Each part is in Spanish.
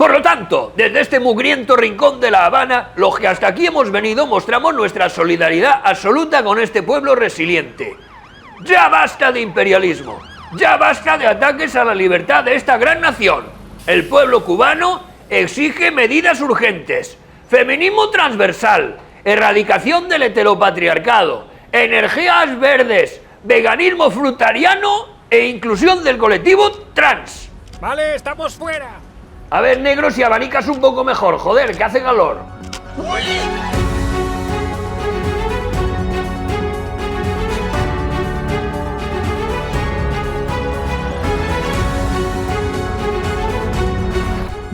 Por lo tanto, desde este mugriento rincón de La Habana, los que hasta aquí hemos venido mostramos nuestra solidaridad absoluta con este pueblo resiliente. Ya basta de imperialismo, ya basta de ataques a la libertad de esta gran nación. El pueblo cubano exige medidas urgentes, feminismo transversal, erradicación del heteropatriarcado, energías verdes, veganismo frutariano e inclusión del colectivo trans. Vale, estamos fuera. A ver, negro, si abanicas un poco mejor, joder, que hace calor.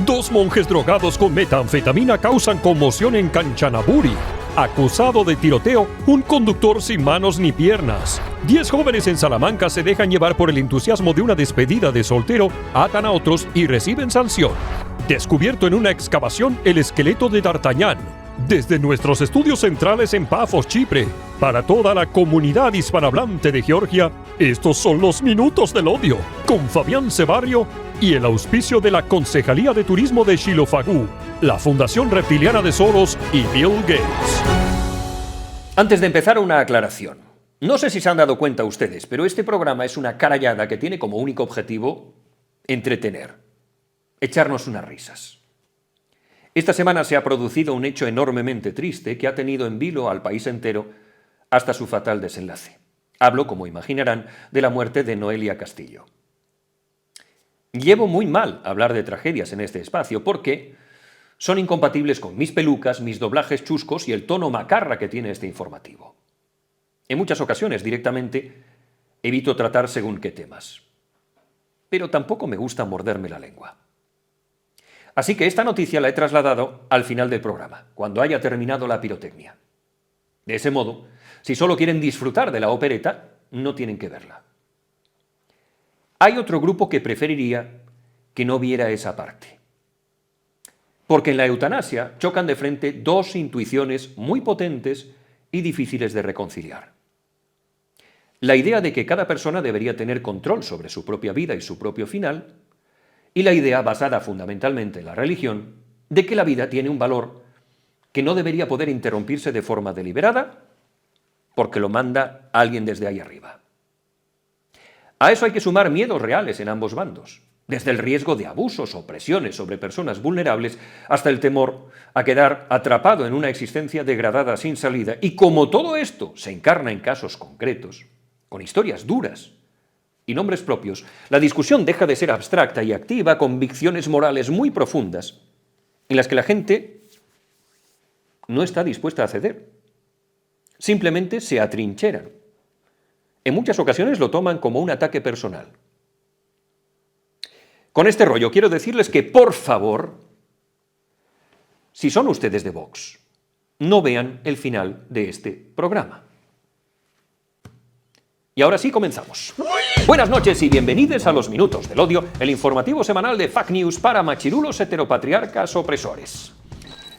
Dos monjes drogados con metanfetamina causan conmoción en Kanchanaburi. Acusado de tiroteo, un conductor sin manos ni piernas. 10 jóvenes en Salamanca se dejan llevar por el entusiasmo de una despedida de soltero, atan a otros y reciben sanción. Descubierto en una excavación el esqueleto de D'Artagnan. Desde nuestros estudios centrales en Pafos, Chipre, para toda la comunidad hispanohablante de Georgia, estos son los Minutos del Odio, con Fabián Cebarrio y el auspicio de la Concejalía de Turismo de Xilofagú, la Fundación Reptiliana de Soros y Bill Gates. Antes de empezar, una aclaración. No sé si se han dado cuenta ustedes, pero este programa es una carallada que tiene como único objetivo entretener, echarnos unas risas. Esta semana se ha producido un hecho enormemente triste que ha tenido en vilo al país entero hasta su fatal desenlace. Hablo, como imaginarán, de la muerte de Noelia Castillo. Llevo muy mal hablar de tragedias en este espacio porque son incompatibles con mis pelucas, mis doblajes chuscos y el tono macarra que tiene este informativo. En muchas ocasiones, directamente, evito tratar según qué temas. Pero tampoco me gusta morderme la lengua. Así que esta noticia la he trasladado al final del programa, cuando haya terminado la pirotecnia. De ese modo, si solo quieren disfrutar de la opereta, no tienen que verla. Hay otro grupo que preferiría que no viera esa parte. Porque en la eutanasia chocan de frente dos intuiciones muy potentes y difíciles de reconciliar. La idea de que cada persona debería tener control sobre su propia vida y su propio final, y la idea, basada fundamentalmente en la religión, de que la vida tiene un valor que no debería poder interrumpirse de forma deliberada porque lo manda alguien desde ahí arriba. A eso hay que sumar miedos reales en ambos bandos, desde el riesgo de abusos o presiones sobre personas vulnerables hasta el temor a quedar atrapado en una existencia degradada sin salida. Y como todo esto se encarna en casos concretos, con historias duras y nombres propios, la discusión deja de ser abstracta y activa convicciones morales muy profundas en las que la gente no está dispuesta a ceder. Simplemente se atrincheran. En muchas ocasiones lo toman como un ataque personal. Con este rollo quiero decirles que, por favor, si son ustedes de Vox, no vean el final de este programa. Y ahora sí, comenzamos. Buenas noches y bienvenidos a los Minutos del Odio, el informativo semanal de Fake News para machirulos heteropatriarcas opresores.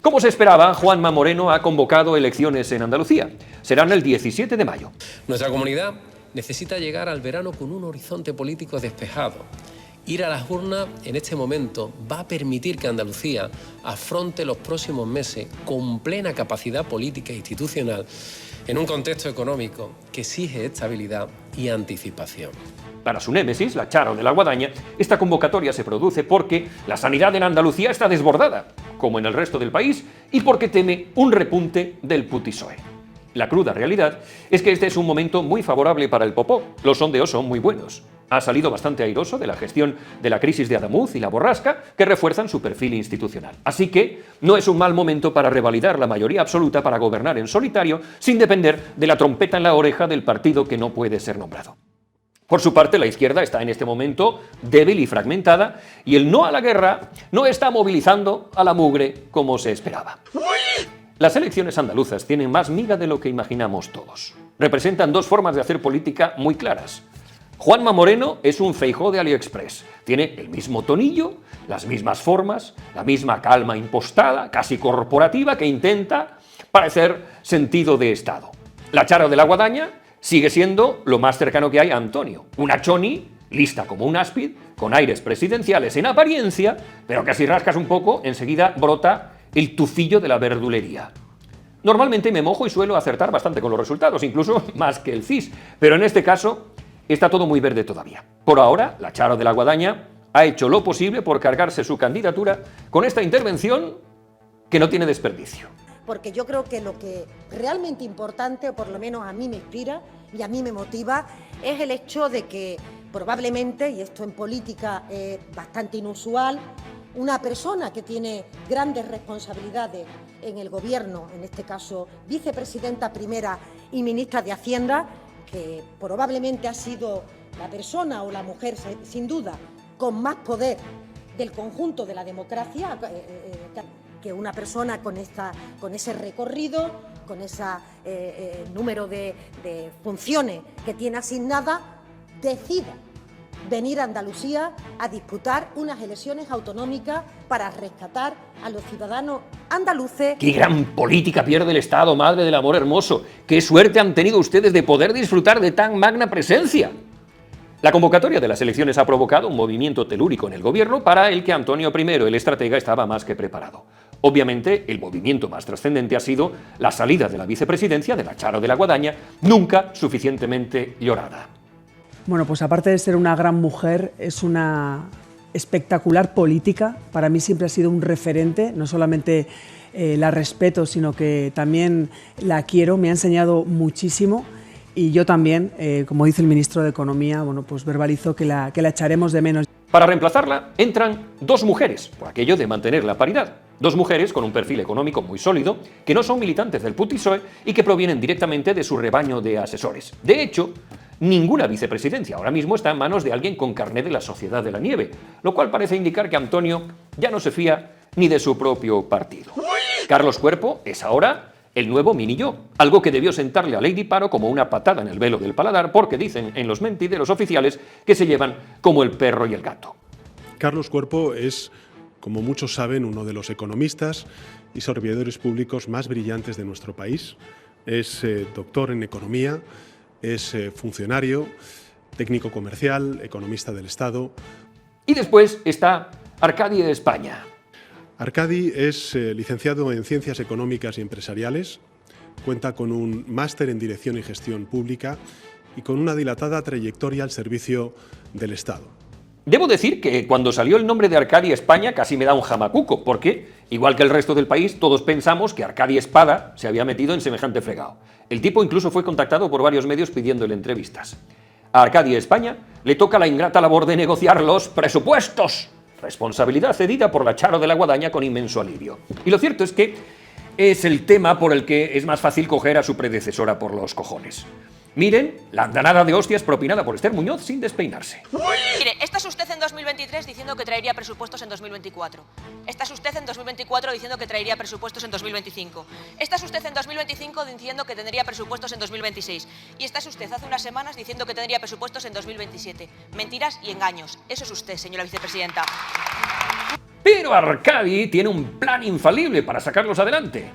Como se esperaba, Juanma Moreno ha convocado elecciones en Andalucía. Serán el 17 de mayo. Nuestra comunidad necesita llegar al verano con un horizonte político despejado. Ir a las urnas en este momento va a permitir que Andalucía afronte los próximos meses con plena capacidad política e institucional en un contexto económico que exige estabilidad y anticipación. Para su némesis, la Charo de la Guadaña, esta convocatoria se produce porque la sanidad en Andalucía está desbordada, como en el resto del país, y porque teme un repunte del PSOE. La cruda realidad es que este es un momento muy favorable para el popó. Los sondeos son muy buenos. Ha salido bastante airoso de la gestión de la crisis de Adamuz y la borrasca, que refuerzan su perfil institucional. Así que no es un mal momento para revalidar la mayoría absoluta para gobernar en solitario, sin depender de la trompeta en la oreja del partido que no puede ser nombrado. Por su parte, la izquierda está en este momento débil y fragmentada, y el no a la guerra no está movilizando a la mugre como se esperaba. Las elecciones andaluzas tienen más miga de lo que imaginamos todos. Representan dos formas de hacer política muy claras. Juanma Moreno es un Feijóo de AliExpress. Tiene el mismo tonillo, las mismas formas, la misma calma impostada, casi corporativa, que intenta parecer sentido de Estado. La Charo de la Guadaña sigue siendo lo más cercano que hay a Antonio, una choni lista como un áspid, con aires presidenciales en apariencia, pero que si rascas un poco, enseguida brota el tufillo de la verdulería. Normalmente me mojo y suelo acertar bastante con los resultados, incluso más que el CIS, pero en este caso está todo muy verde todavía. Por ahora, la Charo de la Guadaña ha hecho lo posible por cargarse su candidatura con esta intervención que no tiene desperdicio. Porque yo creo que lo que realmente importante, o por lo menos a mí me inspira y a mí me motiva, es el hecho de que probablemente, y esto en política es bastante inusual, una persona que tiene grandes responsabilidades en el Gobierno, en este caso vicepresidenta primera y ministra de Hacienda, que probablemente ha sido la persona o la mujer, sin duda, con más poder del conjunto de la democracia, que una persona con ese recorrido, con ese número de funciones que tiene asignadas, decida venir a Andalucía a disputar unas elecciones autonómicas para rescatar a los ciudadanos andaluces. ¡Qué gran política pierde el Estado, madre del amor hermoso! ¡Qué suerte han tenido ustedes de poder disfrutar de tan magna presencia! La convocatoria de las elecciones ha provocado un movimiento telúrico en el gobierno para el que Antonio I, el estratega, estaba más que preparado. Obviamente, el movimiento más trascendente ha sido la salida de la vicepresidencia de la Charo de la Guadaña, nunca suficientemente llorada. Bueno, pues aparte de ser una gran mujer, es una espectacular política. Para mí siempre ha sido un referente, no solamente la respeto, sino que también la quiero, me ha enseñado muchísimo. Y yo también, como dice el ministro de Economía, bueno, pues verbalizo que la echaremos de menos. Para reemplazarla entran dos mujeres, por aquello de mantener la paridad. Dos mujeres con un perfil económico muy sólido, que no son militantes del PSOE y que provienen directamente de su rebaño de asesores. De hecho, ninguna vicepresidencia ahora mismo está en manos de alguien con carné de la Sociedad de la Nieve, lo cual parece indicar que Antonio ya no se fía ni de su propio partido. Carlos Cuerpo es ahora el nuevo mini-yo, algo que debió sentarle a Lady Paro como una patada en el velo del paladar, porque dicen en los mentideros oficiales que se llevan como el perro y el gato. Carlos Cuerpo es, como muchos saben, uno de los economistas y servidores públicos más brillantes de nuestro país. Es doctor en economía, es funcionario, técnico comercial, economista del Estado. Y después está Arcadi España. Arcadi es licenciado en Ciencias Económicas y Empresariales, cuenta con un máster en Dirección y Gestión Pública y con una dilatada trayectoria al servicio del Estado. Debo decir que cuando salió el nombre de Arcadi España casi me da un jamacuco, porque, igual que el resto del país, todos pensamos que Arcadi Espada se había metido en semejante fregado. El tipo incluso fue contactado por varios medios pidiéndole entrevistas. A Arcadi España le toca la ingrata labor de negociar los presupuestos. Responsabilidad cedida por la Charo de la Guadaña con inmenso alivio. Y lo cierto es que es el tema por el que es más fácil coger a su predecesora por los cojones. Miren la andanada de hostias propinada por Esther Muñoz sin despeinarse. Mire, esta es usted en 2023 diciendo que traería presupuestos en 2024. Esta es usted en 2024 diciendo que traería presupuestos en 2025. Esta es usted en 2025 diciendo que tendría presupuestos en 2026. Y esta es usted hace unas semanas diciendo que tendría presupuestos en 2027. Mentiras y engaños. Eso es usted, señora vicepresidenta. Pero Arcadi tiene un plan infalible para sacarlos adelante.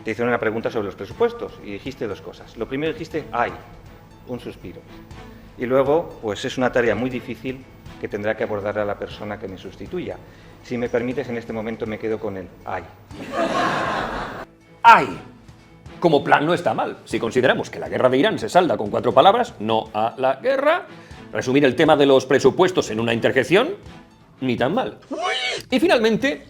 Te hicieron una pregunta sobre los presupuestos y dijiste dos cosas. Lo primero dijiste, ¡ay!, un suspiro. Y luego, pues es una tarea muy difícil que tendrá que abordar a la persona que me sustituya. Si me permites, en este momento me quedo con el ¡ay! ¡Ay! Como plan no está mal. Si consideramos que la guerra de Irán se salda con 4 palabras, no a la guerra, resumir el tema de los presupuestos en una interjección, ni tan mal. Y finalmente,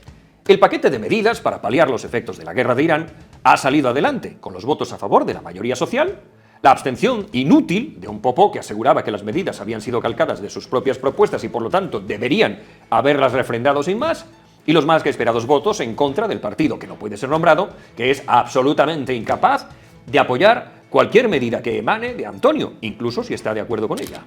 el paquete de medidas para paliar los efectos de la guerra de Irán ha salido adelante, con los votos a favor de la mayoría social, la abstención inútil de un popó que aseguraba que las medidas habían sido calcadas de sus propias propuestas y por lo tanto deberían haberlas refrendado sin más, y los más que esperados votos en contra del partido que no puede ser nombrado, que es absolutamente incapaz de apoyar cualquier medida que emane de Antonio, incluso si está de acuerdo con ella.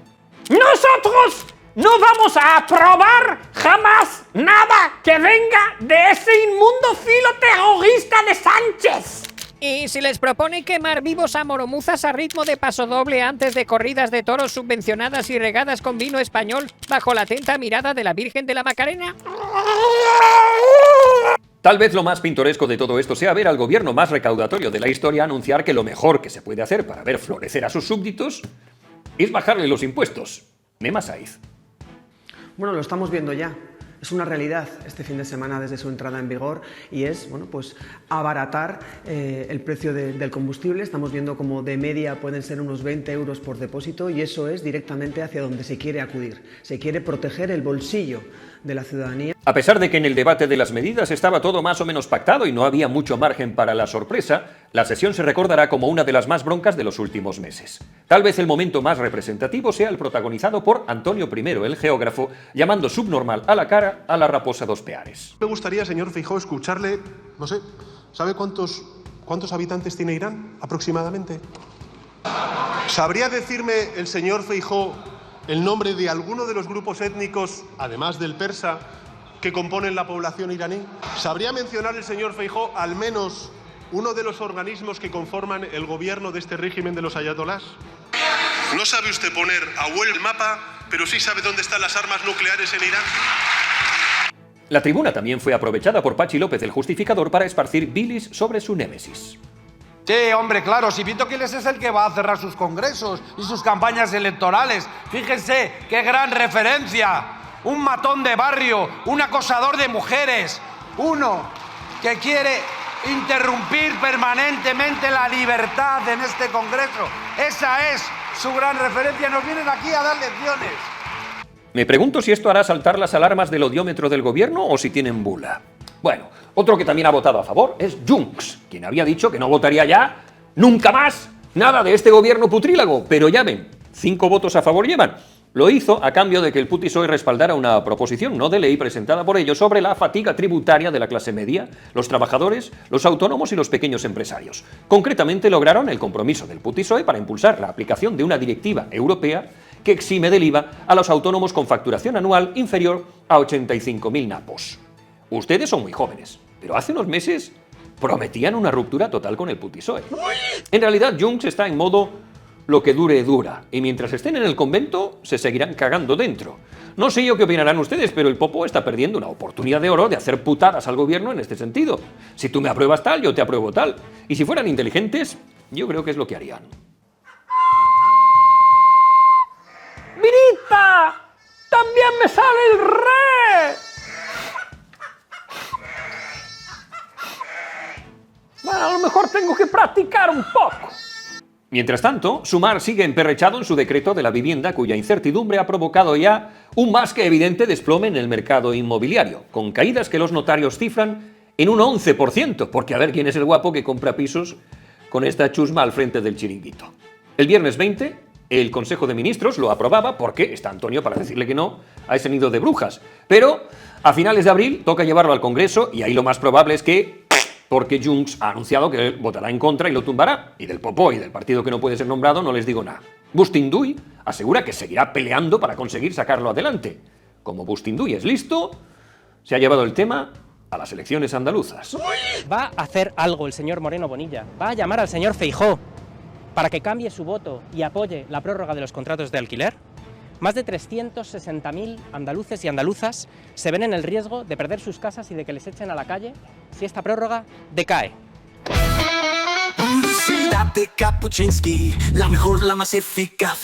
¡Nosotros no vamos a aprobar jamás nada que venga de ese inmundo filo terrorista de Sánchez! Y si les propone quemar vivos a moromuzas a ritmo de pasodoble antes de corridas de toros subvencionadas y regadas con vino español bajo la atenta mirada de la Virgen de la Macarena. Tal vez lo más pintoresco de todo esto sea ver al gobierno más recaudatorio de la historia anunciar que lo mejor que se puede hacer para ver florecer a sus súbditos es bajarle los impuestos. Mema Saiz. Bueno, lo estamos viendo ya. Es una realidad este fin de semana desde su entrada en vigor y es, bueno, pues abaratar el precio del combustible. Estamos viendo como de media pueden ser unos 20 euros por depósito y eso es directamente hacia donde se quiere acudir. Se quiere proteger el bolsillo de la ciudadanía. A pesar de que en el debate de las medidas estaba todo más o menos pactado y no había mucho margen para la sorpresa, la sesión se recordará como una de las más broncas de los últimos meses. Tal vez el momento más representativo sea el protagonizado por Antonio I, el geógrafo, llamando subnormal a la cara a la raposa dos peares. Me gustaría, señor Feijóo, escucharle, no sé, ¿sabe cuántos habitantes tiene Irán aproximadamente? ¿Sabría decirme el señor Feijóo el nombre de alguno de los grupos étnicos, además del persa, que componen la población iraní? ¿Sabría mencionar el señor Feijóo al menos uno de los organismos que conforman el gobierno de este régimen de los ayatolás? No sabe usted poner a el mapa, pero sí sabe dónde están las armas nucleares en Irán. La tribuna también fue aprovechada por Pachi López, el justificador, para esparcir bilis sobre su némesis. Sí, hombre, claro, si Vito Quiles es el que va a cerrar sus congresos y sus campañas electorales. Fíjense qué gran referencia. Un matón de barrio, un acosador de mujeres, uno que quiere interrumpir permanentemente la libertad en este congreso. Esa es su gran referencia. Nos vienen aquí a dar lecciones. Me pregunto si esto hará saltar las alarmas del odiómetro del gobierno o si tienen bula. Bueno, otro que también ha votado a favor es Junts, quien había dicho que no votaría ya nunca más nada de este gobierno putrílago, pero ya ven, 5 votos a favor llevan. Lo hizo a cambio de que el PSOE respaldara una proposición no de ley presentada por ellos sobre la fatiga tributaria de la clase media, los trabajadores, los autónomos y los pequeños empresarios. Concretamente lograron el compromiso del PSOE para impulsar la aplicación de una directiva europea que exime del IVA a los autónomos con facturación anual inferior a 85.000 napos. Ustedes son muy jóvenes, pero hace unos meses prometían una ruptura total con el PSOE. En realidad, Junts está en modo lo que dure dura, y mientras estén en el convento, se seguirán cagando dentro. No sé yo qué opinarán ustedes, pero el Popo está perdiendo una oportunidad de oro de hacer putadas al gobierno en este sentido. Si tú me apruebas tal, yo te apruebo tal. Y si fueran inteligentes, yo creo que es lo que harían. ¡Mirita! ¡También me sale el re! Bueno, a lo mejor tengo que practicar un poco. Mientras tanto, Sumar sigue emperrechado en su decreto de la vivienda, cuya incertidumbre ha provocado ya un más que evidente desplome en el mercado inmobiliario, con caídas que los notarios cifran en un 11%, porque a ver quién es el guapo que compra pisos con esta chusma al frente del chiringuito. El viernes 20, el Consejo de Ministros lo aprobaba porque está Antonio para decirle que no a ese nido de brujas, pero a finales de abril toca llevarlo al Congreso y ahí lo más probable es que, porque Junts ha anunciado que él votará en contra y lo tumbará, y del Popó y del partido que no puede ser nombrado no les digo nada. Bustinduy asegura que seguirá peleando para conseguir sacarlo adelante. Como Bustinduy es listo, se ha llevado el tema a las elecciones andaluzas. Va a hacer algo el señor Moreno Bonilla, va a llamar al señor Feijóo para que cambie su voto y apoye la prórroga de los contratos de alquiler. Más de 360.000 andaluces y andaluzas se ven en el riesgo de perder sus casas y de que les echen a la calle si esta prórroga decae. La mejor, la más eficaz.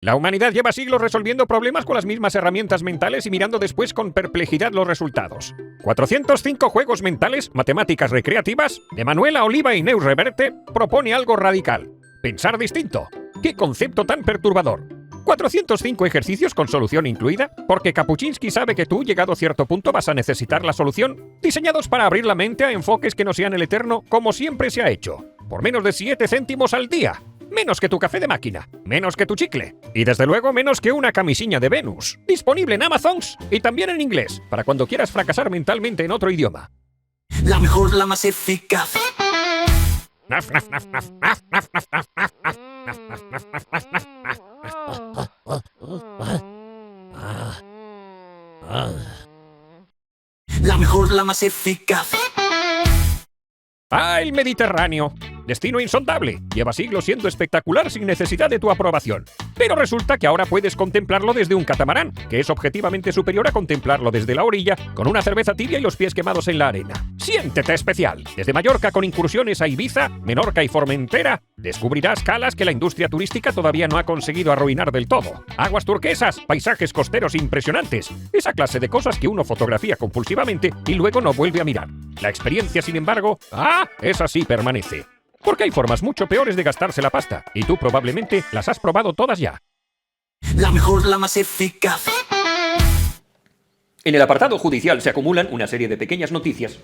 La humanidad lleva siglos resolviendo problemas con las mismas herramientas mentales y mirando después con perplejidad los resultados. 405 juegos mentales, matemáticas recreativas, de Manuela Oliva y Neus Reverte, propone algo radical. Pensar distinto. ¡Qué concepto tan perturbador! 405 ejercicios con solución incluida, porque Kapuczynski sabe que tú, llegado a cierto punto, vas a necesitar la solución, diseñados para abrir la mente a enfoques que no sean el eterno, como siempre se ha hecho, por menos de 7 céntimos al día, menos que tu café de máquina, menos que tu chicle, y desde luego menos que una camisilla de Venus, disponible en Amazon y también en inglés, para cuando quieras fracasar mentalmente en otro idioma. La mejor, la más eficaz. Naf, naf, naf, naf, naf, naf, naf, naf, naf, naf. La mejor, la más eficaz. ¡Ah, el Mediterráneo! Destino insondable. Lleva siglos siendo espectacular sin necesidad de tu aprobación. Pero resulta que ahora puedes contemplarlo desde un catamarán, que es objetivamente superior a contemplarlo desde la orilla, con una cerveza tibia y los pies quemados en la arena. Siéntete especial. Desde Mallorca con incursiones a Ibiza, Menorca y Formentera, descubrirás calas que la industria turística todavía no ha conseguido arruinar del todo. Aguas turquesas, paisajes costeros impresionantes. Esa clase de cosas que uno fotografía compulsivamente y luego no vuelve a mirar. La experiencia, sin embargo, esa sí permanece. Porque hay formas mucho peores de gastarse la pasta, y tú probablemente las has probado todas ya. La mejor, la más eficaz. En el apartado judicial se acumulan una serie de pequeñas noticias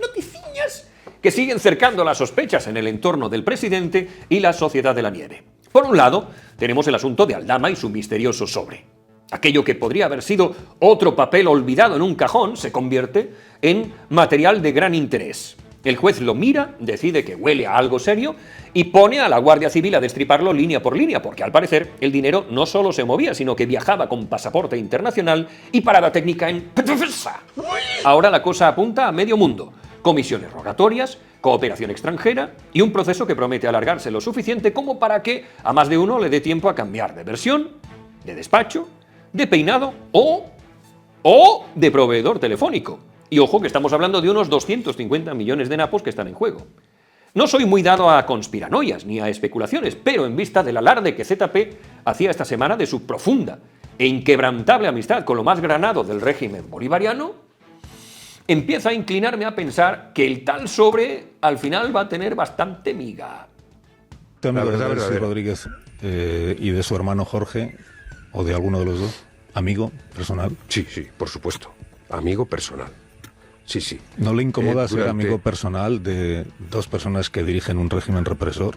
que siguen cercando las sospechas en el entorno del presidente y la Sociedad de la Nieve. Por un lado, tenemos el asunto de Aldama y su misterioso sobre. Aquello que podría haber sido otro papel olvidado en un cajón se convierte en material de gran interés. El juez lo mira, decide que huele a algo serio y pone a la Guardia Civil a destriparlo línea por línea, porque al parecer el dinero no solo se movía, sino que viajaba con pasaporte internacional y parada técnica en PDVSA. Ahora la cosa apunta a medio mundo. Comisiones rogatorias, cooperación extranjera y un proceso que promete alargarse lo suficiente como para que a más de uno le dé tiempo a cambiar de versión, de despacho, de peinado o de proveedor telefónico. Y ojo que estamos hablando de unos 250 millones de napos que están en juego. No soy muy dado a conspiranoias ni a especulaciones, pero en vista del alarde que ZP hacía esta semana de su profunda e inquebrantable amistad con lo más granado del régimen bolivariano, empieza a inclinarme a pensar que el tal sobre al final va a tener bastante miga. La verdad, de Rodríguez y de su hermano Jorge, o de alguno de los dos, amigo personal. Sí, por supuesto. Amigo personal. Sí. ¿No le incomoda ser amigo personal de dos personas que dirigen un régimen represor?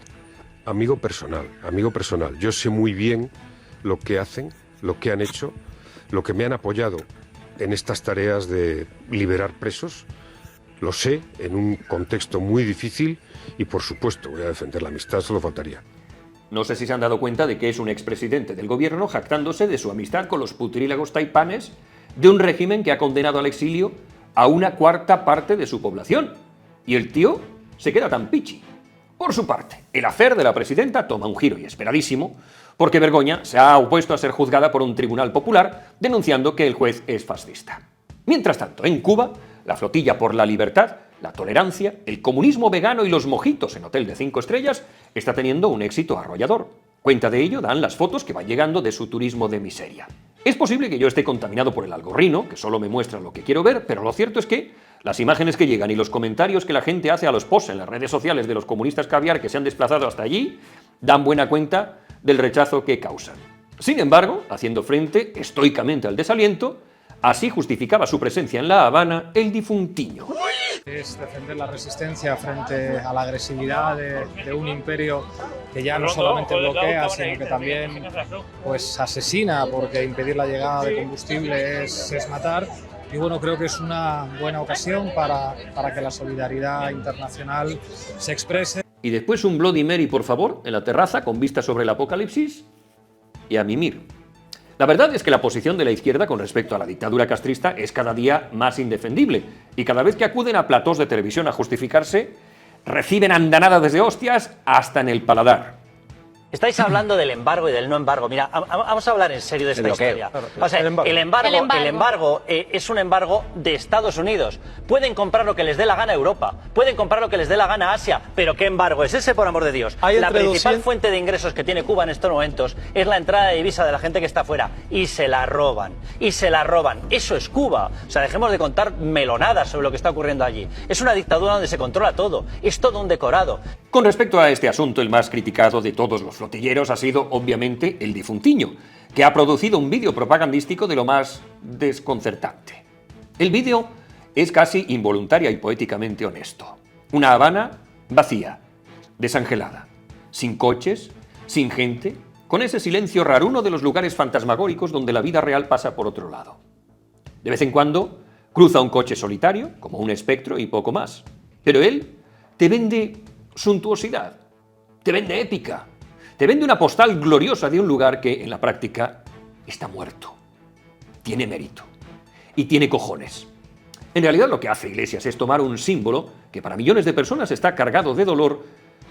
Amigo personal. Yo sé muy bien lo que hacen, lo que han hecho, lo que me han apoyado en estas tareas de liberar presos. Lo sé, en un contexto muy difícil y, por supuesto, voy a defender la amistad, solo faltaría. No sé si se han dado cuenta de que es un expresidente del gobierno jactándose de su amistad con los putrílagos taipanes de un régimen que ha condenado al exilio a una cuarta parte de su población. Y el tío se queda tan pichi. Por su parte, el hacer de la presidenta toma un giro inesperadísimo, porque Begoña se ha opuesto a ser juzgada por un tribunal popular denunciando que el juez es fascista. Mientras tanto, en Cuba, la flotilla por la libertad, la tolerancia, el comunismo vegano y los mojitos en hotel de 5 estrellas está teniendo un éxito arrollador. Cuenta de ello dan las fotos que van llegando de su turismo de miseria. Es posible que yo esté contaminado por el algoritmo, que solo me muestra lo que quiero ver, pero lo cierto es que las imágenes que llegan y los comentarios que la gente hace a los posts en las redes sociales de los comunistas caviar que se han desplazado hasta allí dan buena cuenta del rechazo que causan. Sin embargo, haciendo frente estoicamente al desaliento, así justificaba su presencia en La Habana el difuntiño. Es defender la resistencia frente a la agresividad de un imperio que ya no solamente bloquea, sino que también pues asesina, porque impedir la llegada de combustible es matar. Y bueno, creo que es una buena ocasión para que la solidaridad internacional se exprese. Y después un Bloody Mary, por favor, en la terraza con vista sobre el apocalipsis y a mimir. La verdad es que la posición de la izquierda con respecto a la dictadura castrista es cada día más indefendible y cada vez que acuden a platós de televisión a justificarse, reciben andanadas de hostias hasta en el paladar. Estáis hablando del embargo y del no embargo. Mira, vamos a hablar en serio de esta historia. O sea, el embargo es un embargo de Estados Unidos. Pueden comprar lo que les dé la gana a Europa, pueden comprar lo que les dé la gana a Asia, pero ¿qué embargo es ese, por amor de Dios? La principal fuente de ingresos que tiene Cuba en estos momentos es la entrada de divisa de la gente que está afuera. Y se la roban, Eso es Cuba. O sea, dejemos de contar melonadas sobre lo que está ocurriendo allí. Es una dictadura donde se controla todo, es todo un decorado. Con respecto a este asunto, el más criticado de todos los flotilleros ha sido, obviamente, el difuntiño, que ha producido un vídeo propagandístico de lo más desconcertante. El vídeo es casi involuntaria y poéticamente honesto. Una Habana vacía, desangelada, sin coches, sin gente, con ese silencio raruno de los lugares fantasmagóricos donde la vida real pasa por otro lado. De vez en cuando cruza un coche solitario, como un espectro y poco más. Pero él te vende suntuosidad, te vende épica, te vende una postal gloriosa de un lugar que, en la práctica, está muerto. Tiene mérito. Y tiene cojones. En realidad lo que hace Iglesias es tomar un símbolo que para millones de personas está cargado de dolor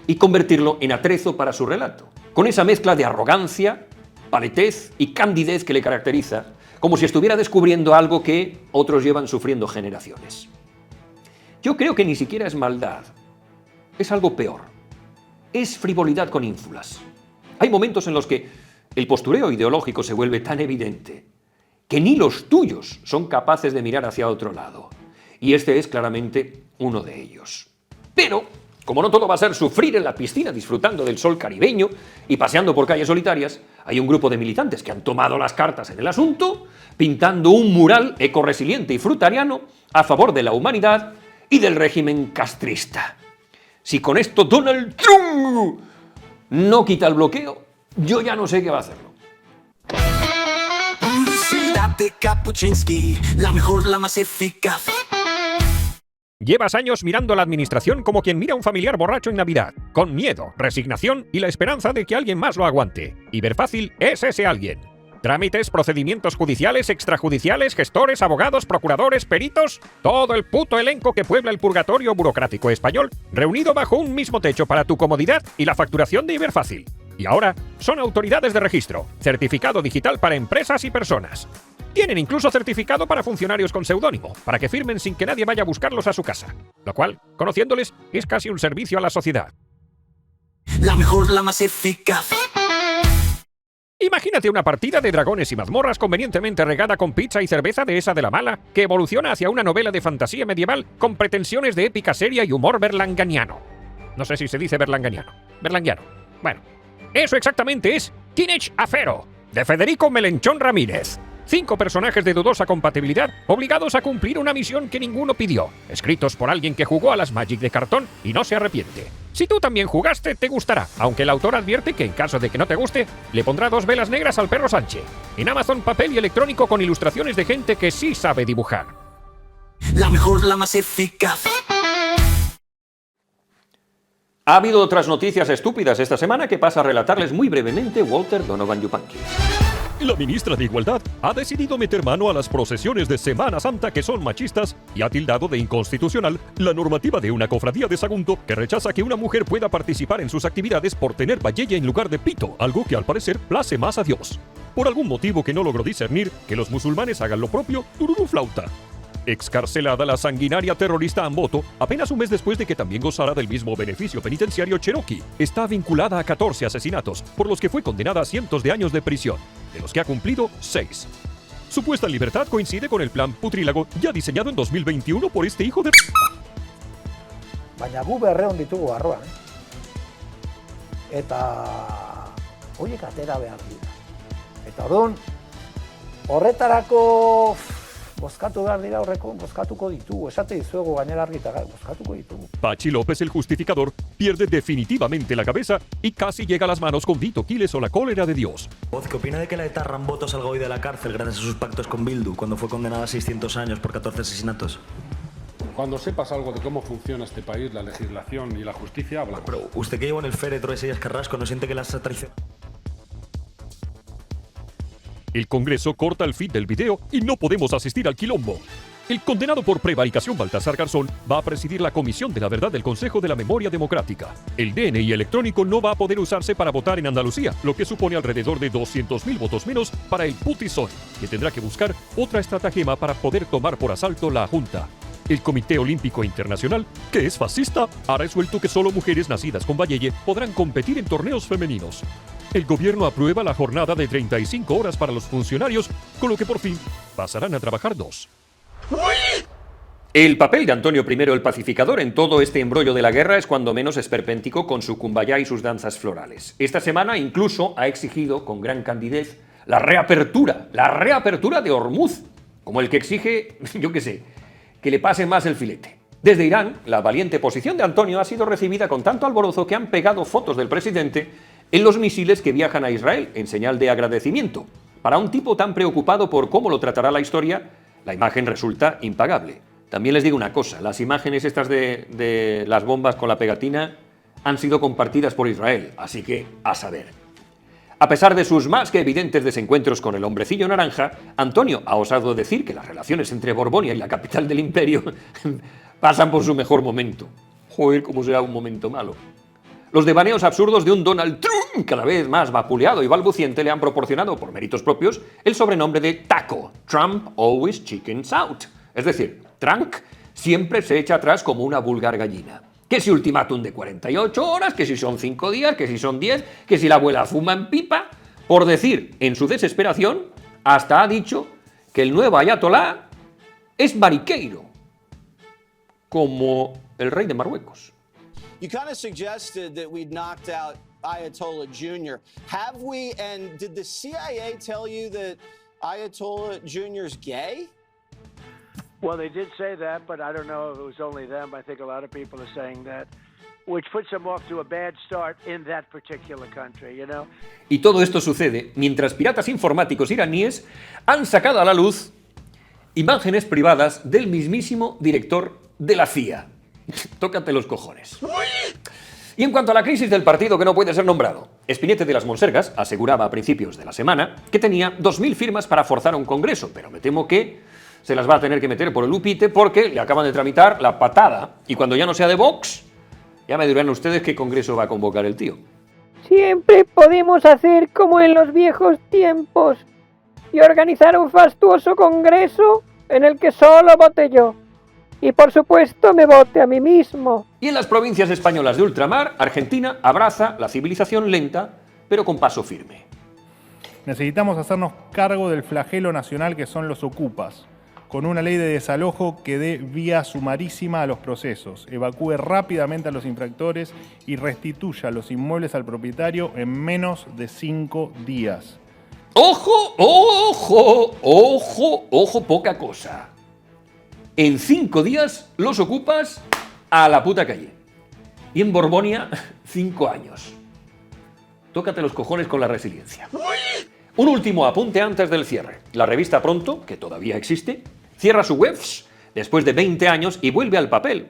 y convertirlo en atrezo para su relato. Con esa mezcla de arrogancia, paletez y candidez que le caracteriza, como si estuviera descubriendo algo que otros llevan sufriendo generaciones. Yo creo que ni siquiera es maldad. Es algo peor. Es frivolidad con ínfulas. Hay momentos en los que el postureo ideológico se vuelve tan evidente que ni los tuyos son capaces de mirar hacia otro lado. Y este es claramente uno de ellos. Pero, como no todo va a ser sufrir en la piscina disfrutando del sol caribeño y paseando por calles solitarias, hay un grupo de militantes que han tomado las cartas en el asunto, pintando un mural ecorresiliente y frutariano a favor de la humanidad y del régimen castrista. Si con esto Donald Trump no quita el bloqueo, yo ya no sé qué va a hacerlo. De Kapuczynski, la mejor, la más eficaz. Llevas años mirando a la administración como quien mira a un familiar borracho en Navidad, con miedo, resignación y la esperanza de que alguien más lo aguante. Iberfácil es ese alguien. Trámites, procedimientos judiciales, extrajudiciales, gestores, abogados, procuradores, peritos, todo el puto elenco que puebla el purgatorio burocrático español, reunido bajo un mismo techo para tu comodidad y la facturación de Iberfácil. Y ahora son autoridades de registro, certificado digital para empresas y personas. Tienen incluso certificado para funcionarios con seudónimo, para que firmen sin que nadie vaya a buscarlos a su casa. Lo cual, conociéndoles, es casi un servicio a la sociedad. La mejor, la más eficaz. Imagínate una partida de dragones y mazmorras convenientemente regada con pizza y cerveza de esa de la mala, que evoluciona hacia una novela de fantasía medieval con pretensiones de épica seria y humor berlanganiano. No sé si se dice berlanganiano. Berlanguiano. Bueno, eso exactamente es Teenage Afero, de Federico Melenchón Ramírez. 5 personajes de dudosa compatibilidad obligados a cumplir una misión que ninguno pidió, escritos por alguien que jugó a las Magic de cartón y no se arrepiente. Si tú también jugaste, te gustará, aunque el autor advierte que en caso de que no te guste, le pondrá 2 velas negras al perro Sánchez. En Amazon, papel y electrónico con ilustraciones de gente que sí sabe dibujar. La mejor, la más eficaz. Ha habido otras noticias estúpidas esta semana que pasa a relatarles muy brevemente Walter Donovan Yupanqui. La ministra de Igualdad ha decidido meter mano a las procesiones de Semana Santa que son machistas y ha tildado de inconstitucional la normativa de una cofradía de Sagunto que rechaza que una mujer pueda participar en sus actividades por tener vallella en lugar de pito, algo que al parecer place más a Dios. Por algún motivo que no logró discernir, que los musulmanes hagan lo propio, tururú flauta. Excarcelada la sanguinaria terrorista Amboto, apenas un mes después de que también gozara del mismo beneficio penitenciario Cherokee. Está vinculada a 14 asesinatos, por los que fue condenada a cientos de años de prisión, de los que ha cumplido 6. Su puesta en libertad coincide con el plan putrílago ya diseñado en 2021 por este hijo de... Baina gu berreon ditugu barruan, eta horiek atera behar dira. Eta orduan, horretarako bozkatu behar dira horreko, bozkatuko ditugu. Esate dizuegu gainera argita, bozkatuko ditugu. Pachi López, el justificador, pierde definitivamente la cabeza y casi llega a las manos con Vito Quiles o la cólera de Dios. ¿Qué opina de que la ETA Ramboto salga hoy de la cárcel gracias a sus pactos con Bildu, cuando fue condenada a 600 años por 14 asesinatos? Cuando sepas algo de cómo funciona este país, la legislación y la justicia, habla. Pero usted que lleva en el féretro de Iglesias Carrasco, ¿no siente que las traicionado? El Congreso corta el feed del video y no podemos asistir al quilombo. El condenado por prevaricación Baltasar Garzón va a presidir la Comisión de la Verdad del Consejo de la Memoria Democrática. El DNI electrónico no va a poder usarse para votar en Andalucía, lo que supone alrededor de 200.000 votos menos para el putizón, que tendrá que buscar otra estratagema para poder tomar por asalto la Junta. El Comité Olímpico Internacional, que es fascista, ha resuelto que solo mujeres nacidas con vallelle podrán competir en torneos femeninos. El gobierno aprueba la jornada de 35 horas para los funcionarios, con lo que por fin pasarán a trabajar 2. El papel de Antonio I el Pacificador en todo este embrollo de la guerra es cuando menos esperpéntico con su cumbayá y sus danzas florales. Esta semana incluso ha exigido con gran candidez la reapertura de Hormuz, como el que exige, yo qué sé, que le pase más el filete. Desde Irán, la valiente posición de Antonio ha sido recibida con tanto alborozo que han pegado fotos del presidente en los misiles que viajan a Israel, en señal de agradecimiento. Para un tipo tan preocupado por cómo lo tratará la historia, la imagen resulta impagable. También les digo una cosa, las imágenes estas de las bombas con la pegatina han sido compartidas por Israel, así que a saber. A pesar de sus más que evidentes desencuentros con el hombrecillo naranja, Antonio ha osado decir que las relaciones entre Borbonia y la capital del imperio pasan por su mejor momento. Joder, cómo será un momento malo. Los devaneos absurdos de un Donald Trump cada vez más vapuleado y balbuciente le han proporcionado, por méritos propios, el sobrenombre de Taco, Trump Always Chickens Out. Es decir, Trump siempre se echa atrás como una vulgar gallina. Que si ultimátum de 48 horas, que si son 5 días, que si son 10, que si la abuela fuma en pipa, por decir, en su desesperación, hasta ha dicho que el nuevo ayatolá es mariqueiro, como el rey de Marruecos. You kind of suggested that we'd knocked out Ayatollah Jr. Have we, and did the CIA tell you that Ayatollah Jr. is gay? Well, they did say that, but I don't know if it was only them. I think a lot of people are saying that, which puts them off to a bad start in that particular country, you know? Y todo esto sucede mientras piratas informáticos iraníes han sacado a la luz imágenes privadas del mismísimo director de la CIA. Tócate los cojones. Y en cuanto a la crisis del partido que no puede ser nombrado, Espinete de las Monsergas aseguraba a principios de la semana que tenía 2.000 firmas para forzar un congreso, pero me temo que se las va a tener que meter por el upite porque le acaban de tramitar la patada. Y cuando ya no sea de Vox, ya me dirán ustedes qué congreso va a convocar el tío. Siempre podemos hacer como en los viejos tiempos y organizar un fastuoso congreso en el que solo vote yo. Y por supuesto me vote a mí mismo. Y en las provincias españolas de ultramar, Argentina abraza la civilización lenta, pero con paso firme. Necesitamos hacernos cargo del flagelo nacional que son los ocupas, con una ley de desalojo que dé vía sumarísima a los procesos, evacúe rápidamente a los infractores y restituya los inmuebles al propietario en menos de 5 días. ¡Ojo, ojo, ojo, ojo, poca cosa! En 5 días los ocupas a la puta calle. Y en Borbonia, 5 años. Tócate los cojones con la resiliencia. Un último apunte antes del cierre. La revista Pronto, que todavía existe, cierra su webs después de 20 años y vuelve al papel,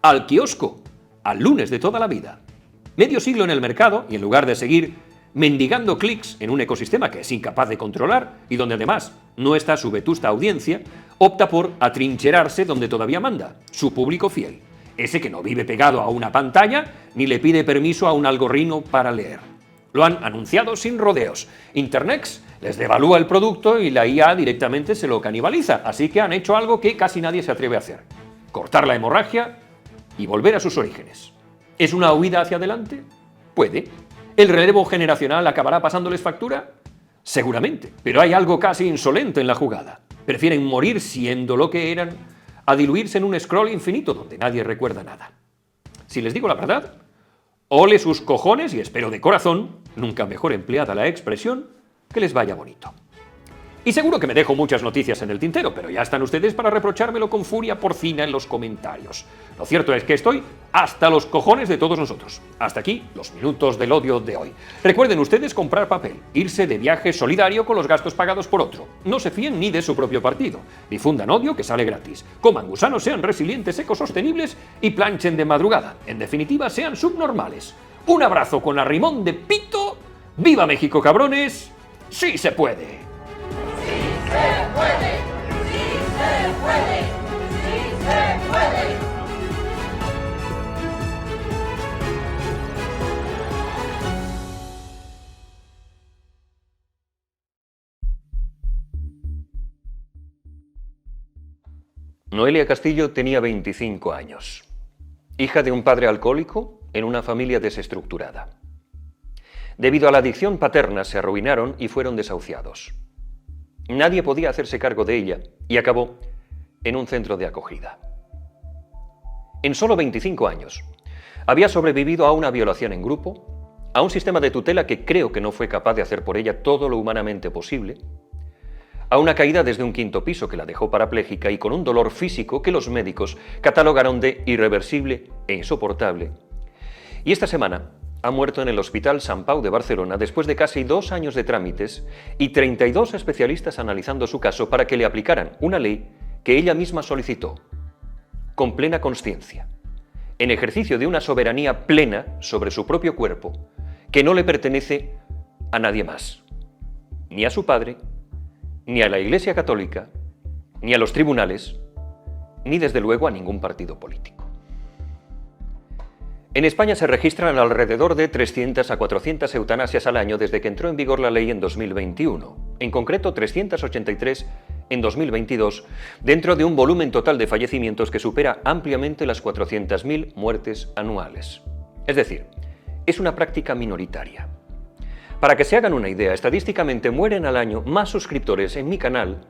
al kiosco, al lunes de toda la vida. Medio siglo en el mercado y en lugar de seguir mendigando clics en un ecosistema que es incapaz de controlar y donde además no está su vetusta audiencia, opta por atrincherarse donde todavía manda, su público fiel, ese que no vive pegado a una pantalla ni le pide permiso a un algoritmo para leer. Lo han anunciado sin rodeos. Internex les devalúa el producto y la IA directamente se lo canibaliza, así que han hecho algo que casi nadie se atreve a hacer: cortar la hemorragia y volver a sus orígenes. ¿Es una huida hacia adelante? Puede. ¿El relevo generacional acabará pasándoles factura? Seguramente, pero hay algo casi insolente en la jugada. Prefieren morir siendo lo que eran a diluirse en un scroll infinito donde nadie recuerda nada. Si les digo la verdad, ole sus cojones y espero de corazón, nunca mejor empleada la expresión, que les vaya bonito. Y seguro que me dejo muchas noticias en el tintero, pero ya están ustedes para reprochármelo con furia porcina en los comentarios. Lo cierto es que estoy hasta los cojones de todos nosotros. Hasta aquí los minutos del odio de hoy. Recuerden ustedes comprar papel, irse de viaje solidario con los gastos pagados por otro. No se fíen ni de su propio partido. Difundan odio que sale gratis. Coman gusanos, sean resilientes, ecosostenibles y planchen de madrugada. En definitiva, sean subnormales. Un abrazo con arrimón de pito. ¡Viva México, cabrones! ¡Sí se puede! ¡Sí se puede! ¡Sí se puede! ¡Sí se puede! Noelia Castillo tenía 25 años. Hija de un padre alcohólico en una familia desestructurada. Debido a la adicción paterna se arruinaron y fueron desahuciados. Nadie podía hacerse cargo de ella y acabó en un centro de acogida. En solo 25 años, había sobrevivido a una violación en grupo, a un sistema de tutela que creo que no fue capaz de hacer por ella todo lo humanamente posible, a una caída desde un 5º piso que la dejó parapléjica y con un dolor físico que los médicos catalogaron de irreversible e insoportable. Y esta semana ha muerto en el Hospital Sant Pau de Barcelona después de casi 2 años de trámites y 32 especialistas analizando su caso para que le aplicaran una ley que ella misma solicitó, con plena consciencia, en ejercicio de una soberanía plena sobre su propio cuerpo, que no le pertenece a nadie más, ni a su padre, ni a la Iglesia Católica, ni a los tribunales, ni desde luego a ningún partido político. En España se registran alrededor de 300 a 400 eutanasias al año desde que entró en vigor la ley en 2021, en concreto 383 en 2022, dentro de un volumen total de fallecimientos que supera ampliamente las 400.000 muertes anuales. Es decir, es una práctica minoritaria. Para que se hagan una idea, estadísticamente mueren al año más suscriptores en mi canal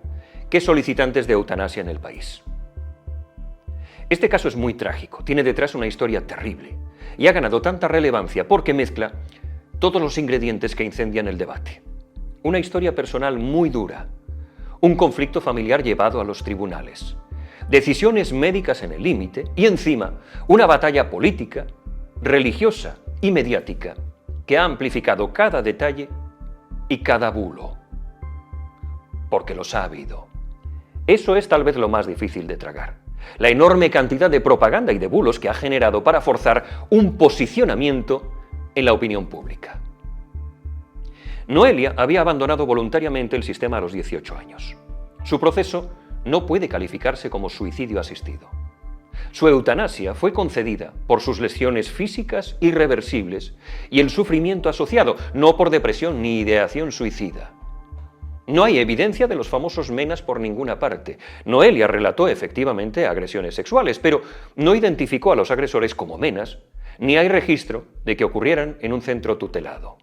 que solicitantes de eutanasia en el país. Este caso es muy trágico, tiene detrás una historia terrible y ha ganado tanta relevancia porque mezcla todos los ingredientes que incendian el debate. Una historia personal muy dura, un conflicto familiar llevado a los tribunales, decisiones médicas en el límite y encima una batalla política, religiosa y mediática que ha amplificado cada detalle y cada bulo. Porque los ha habido. Eso es tal vez lo más difícil de tragar. La enorme cantidad de propaganda y de bulos que ha generado para forzar un posicionamiento en la opinión pública. Noelia había abandonado voluntariamente el sistema a los 18 años. Su proceso no puede calificarse como suicidio asistido. Su eutanasia fue concedida por sus lesiones físicas irreversibles y el sufrimiento asociado, no por depresión ni ideación suicida. No hay evidencia de los famosos menas por ninguna parte. Noelia relató efectivamente agresiones sexuales, pero no identificó a los agresores como menas, ni hay registro de que ocurrieran en un centro tutelado.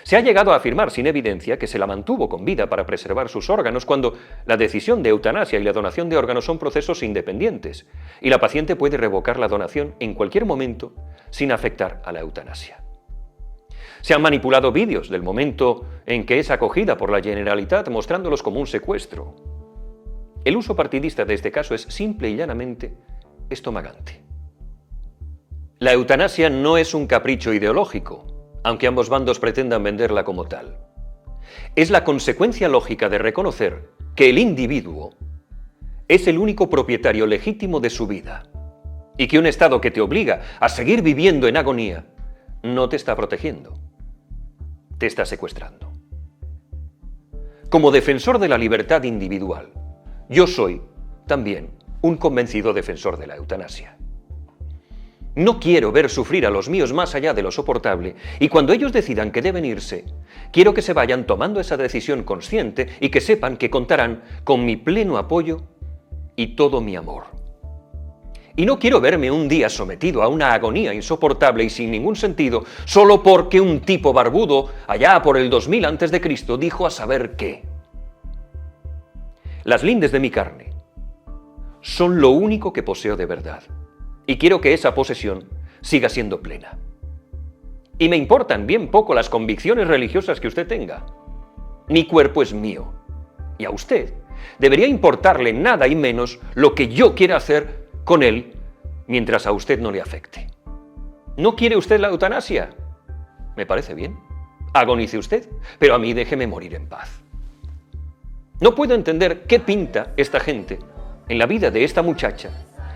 Se ha llegado a afirmar sin evidencia que se la mantuvo con vida para preservar sus órganos cuando la decisión de eutanasia y la donación de órganos son procesos independientes y la paciente puede revocar la donación en cualquier momento sin afectar a la eutanasia. Se han manipulado vídeos del momento en que es acogida por la Generalitat mostrándolos como un secuestro. El uso partidista de este caso es simple y llanamente estomagante. La eutanasia no es un capricho ideológico, aunque ambos bandos pretendan venderla como tal. Es la consecuencia lógica de reconocer que el individuo es el único propietario legítimo de su vida y que un Estado que te obliga a seguir viviendo en agonía no te está protegiendo, te está secuestrando. Como defensor de la libertad individual, yo soy también un convencido defensor de la eutanasia. No quiero ver sufrir a los míos más allá de lo soportable y cuando ellos decidan que deben irse, quiero que se vayan tomando esa decisión consciente y que sepan que contarán con mi pleno apoyo y todo mi amor. Y no quiero verme un día sometido a una agonía insoportable y sin ningún sentido solo porque un tipo barbudo allá por el 2000 a.C. dijo a saber qué. Las lindes de mi carne son lo único que poseo de verdad. Y quiero que esa posesión siga siendo plena. Y me importan bien poco las convicciones religiosas que usted tenga. Mi cuerpo es mío. Y a usted debería importarle nada y menos lo que yo quiera hacer con él mientras a usted no le afecte. ¿No quiere usted la eutanasia? Me parece bien. Agonice usted, pero a mí déjeme morir en paz. No puedo entender qué pinta esta gente en la vida de esta muchacha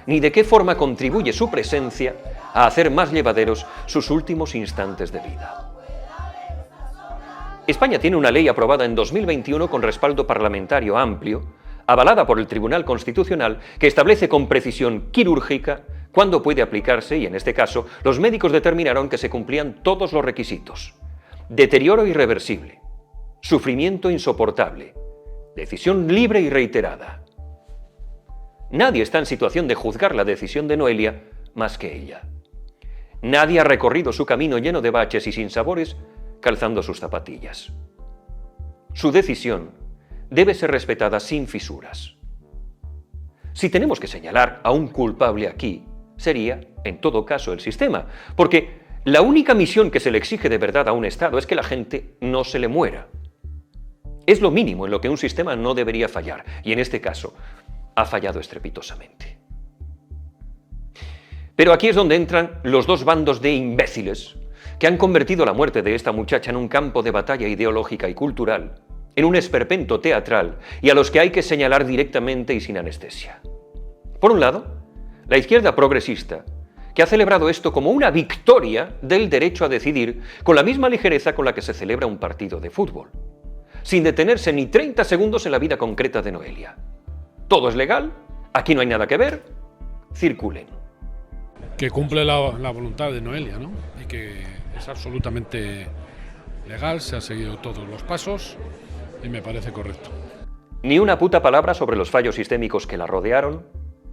ni de qué forma contribuye su presencia a hacer más llevaderos sus últimos instantes de vida. España tiene una ley aprobada en 2021 con respaldo parlamentario amplio, avalada por el Tribunal Constitucional, que establece con precisión quirúrgica cuándo puede aplicarse y, en este caso, los médicos determinaron que se cumplían todos los requisitos. Deterioro irreversible, sufrimiento insoportable, decisión libre y reiterada. Nadie está en situación de juzgar la decisión de Noelia más que ella. Nadie ha recorrido su camino lleno de baches y sinsabores calzando sus zapatillas. Su decisión debe ser respetada sin fisuras. Si tenemos que señalar a un culpable aquí, sería, en todo caso, el sistema, porque la única misión que se le exige de verdad a un Estado es que la gente no se le muera. Es lo mínimo en lo que un sistema no debería fallar, y en este caso ha fallado estrepitosamente. Pero aquí es donde entran los dos bandos de imbéciles que han convertido la muerte de esta muchacha en un campo de batalla ideológica y cultural, en un esperpento teatral y a los que hay que señalar directamente y sin anestesia. Por un lado, la izquierda progresista, que ha celebrado esto como una victoria del derecho a decidir con la misma ligereza con la que se celebra un partido de fútbol, sin detenerse ni 30 segundos en la vida concreta de Noelia. Todo es legal, aquí no hay nada que ver, circulen. Que cumple la voluntad de Noelia, ¿no? Y que es absolutamente legal, se han seguido todos los pasos y me parece correcto. Ni una puta palabra sobre los fallos sistémicos que la rodearon,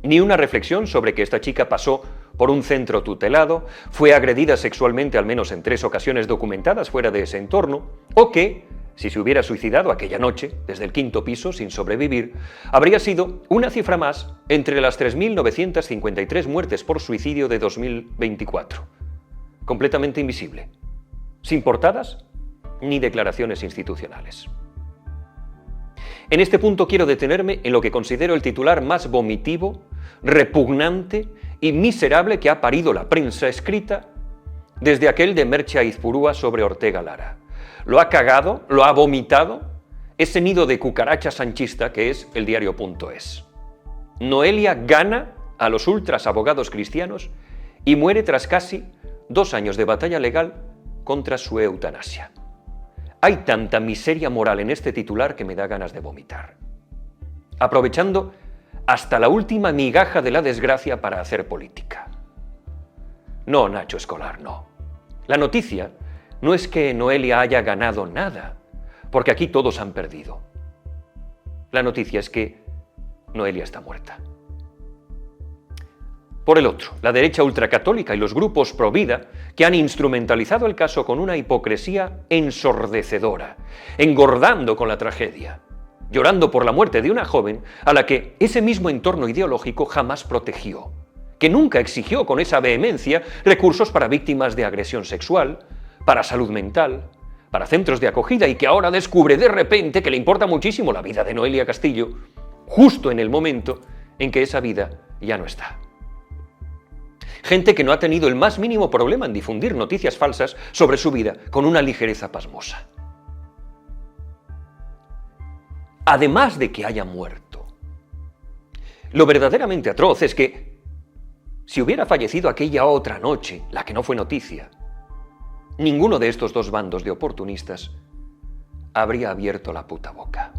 ni una reflexión sobre que esta chica pasó por un centro tutelado, fue agredida sexualmente al menos en 3 ocasiones documentadas fuera de ese entorno, o que, si se hubiera suicidado aquella noche, desde el 5º piso, sin sobrevivir, habría sido una cifra más entre las 3.953 muertes por suicidio de 2024. Completamente invisible, sin portadas ni declaraciones institucionales. En este punto quiero detenerme en lo que considero el titular más vomitivo, repugnante y miserable que ha parido la prensa escrita desde aquel de Merche Aizpurúa sobre Ortega Lara. Lo ha cagado, lo ha vomitado ese nido de cucaracha sanchista que es el diario.es. Noelia gana a los ultras abogados cristianos y muere tras casi 2 años de batalla legal contra su eutanasia. Hay tanta miseria moral en este titular que me da ganas de vomitar. Aprovechando hasta la última migaja de la desgracia para hacer política. No, Nacho Escolar, no. La noticia no es que Noelia haya ganado nada, porque aquí todos han perdido. La noticia es que Noelia está muerta. Por el otro, la derecha ultracatólica y los grupos pro vida que han instrumentalizado el caso con una hipocresía ensordecedora, engordando con la tragedia, llorando por la muerte de una joven a la que ese mismo entorno ideológico jamás protegió, que nunca exigió con esa vehemencia recursos para víctimas de agresión sexual, para salud mental, para centros de acogida y que ahora descubre de repente que le importa muchísimo la vida de Noelia Castillo, justo en el momento en que esa vida ya no está. Gente que no ha tenido el más mínimo problema en difundir noticias falsas sobre su vida con una ligereza pasmosa. Además de que haya muerto. Lo verdaderamente atroz es que, si hubiera fallecido aquella otra noche, la que no fue noticia, ninguno de estos 2 bandos de oportunistas habría abierto la puta boca.